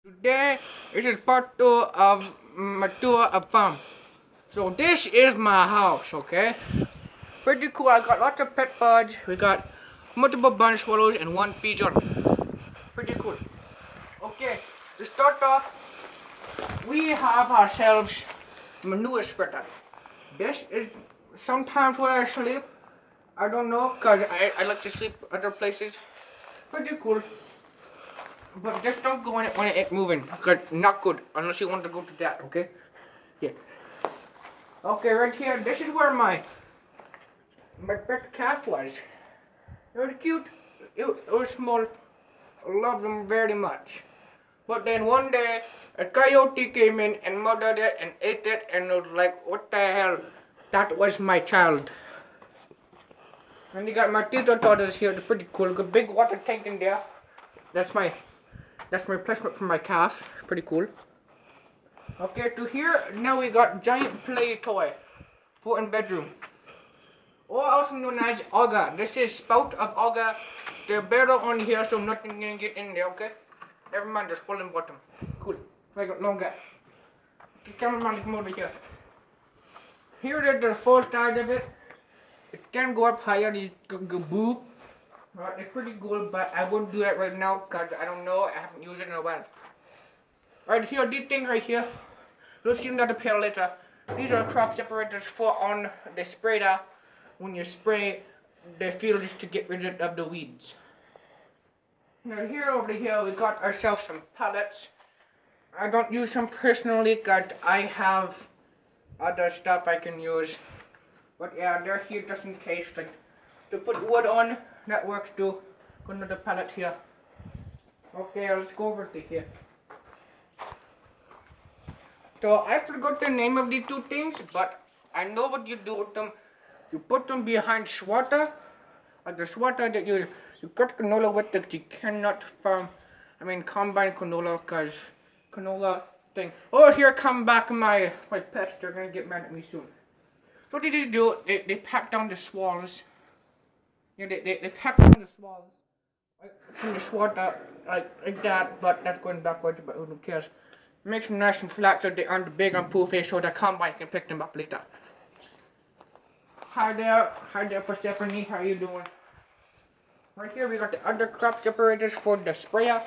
Today is part 2 of my tour of farm. So this is my house, okay? Pretty cool. I got lots of pet birds. We got multiple bunny swallows and one pigeon. Pretty cool. Okay, to start off, we have ourselves manure spreader. This is sometimes where I sleep. I don't know, cause I like to sleep other places. Pretty cool. But just don't go in it when it's moving, cause not good unless you want to go to that, okay? Yeah. Okay, right here, this is where my pet calf was. It was cute. It was small. I loved them very much. But then one day, a coyote came in and murdered it and ate it, and it was like, what the hell? That was my child. And you got my Tito tortoise here. They're pretty cool. Got a big water tank in there. That's my replacement for my calf. Pretty cool. Okay, to here, now we got giant play toy for in bedroom. Or also known as auger. This is spout of auger. They're better on here so nothing can get in there, okay? Never mind, just pull them bottom. Cool. I got longer. The cameraman come over here. Here is the full side of it. It can go up higher, you can go boop. Right, it's pretty cool, but I won't do that right now because I don't know, I haven't used it in a while. Right here, these things right here, you'll see them at the pair later. These are crop separators for on the sprayer. When you spray the fields to get rid of the weeds. Now here over here we got ourselves some pallets. I don't use them personally because I have other stuff I can use. But yeah, they're here just in case. Like to put wood on, that works too. Go another pallet here. Okay, let's go over to here. So I forgot the name of the two things, but I know what you do with them. You put them behind swatter, the swatter that you cut canola with that you cannot combine canola because canola thing. Oh, here come back my pets. They're gonna get mad at me soon. So what did they do? They pack down the swallows. Yeah, they pack down the swallows from the swatter like that, but that's going backwards. But who cares? Makes them nice and flat so they aren't big and poofy, so the combine can pick them up later. Hi there for Stephanie, how you doing? Right here we got the other crop separators for the sprayer.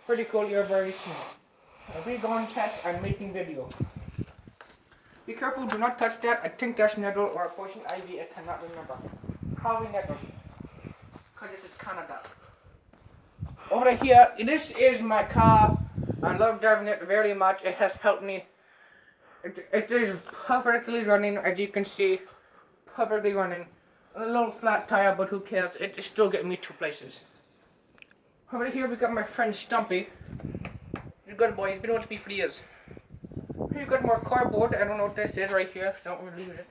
Pretty cool, you're very small. We go on cats, I'm making video. Be careful, do not touch that. I think that's nettle or poison ivy, I cannot remember. Probably nettle. Because this is Canada. Over here, this is my car. I love driving it very much. It has helped me. It is perfectly running, as you can see. Perfectly running. A little flat tire, but who cares? It is still getting me two places. Over here we got my friend Stumpy. He's a good boy. He's been with me for years. Here you got more cardboard. I don't know what this is right here, so don't really use it.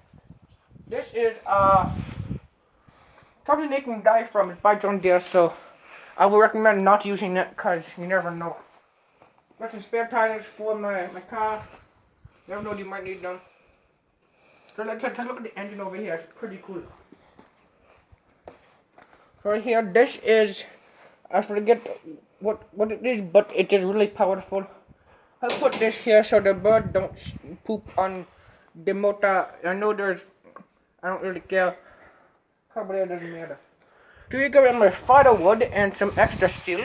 This is probably making dye from it by John Deere, so I would recommend not using it because you never know. Got some spare tires for my car. Never know, you might need them. So let's take a look at the engine over here. It's pretty cool. Right here, this is, I forget what it is, but it is really powerful. I'll put this here so the bird don't poop on the motor. I don't really care. Probably it doesn't matter. So you got my firewood and some extra steel,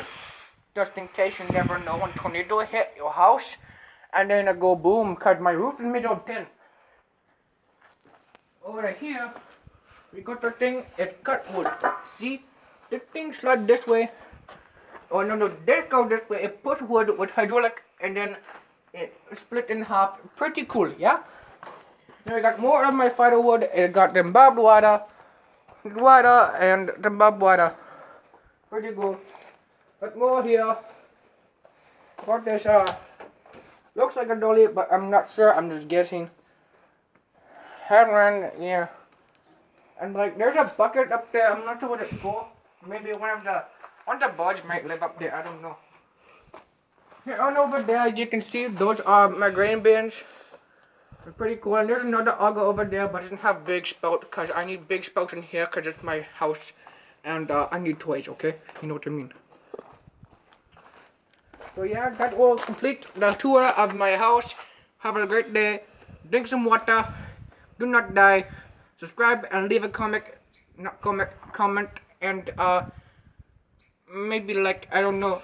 just in case you never know when tornado hit your house, and then it go boom, cause my roof is made of tin. Over here, we got the thing, it cut wood. See, the thing slide this way. Oh no, this goes this way. It puts wood with hydraulic, and then it split in half. Pretty cool, yeah? Now I got more of my firewood. It got the barbed wire, and the barbed wire. Pretty cool. But more here. Got this, looks like a dolly, but I'm not sure. I'm just guessing. Headland, yeah. And like, there's a bucket up there. I'm not sure what it's for. Maybe one of the birds might live up there. I don't know. Here on over there, as you can see, those are my grain bins. They're pretty cool. And there's another auger over there, but it doesn't have big spout because I need big spouts in here because it's my house, and I need toys. Okay, you know what I mean. So yeah, that will complete the tour of my house. Have a great day. Drink some water. Do not die. Subscribe and leave a comment and maybe like, I don't know,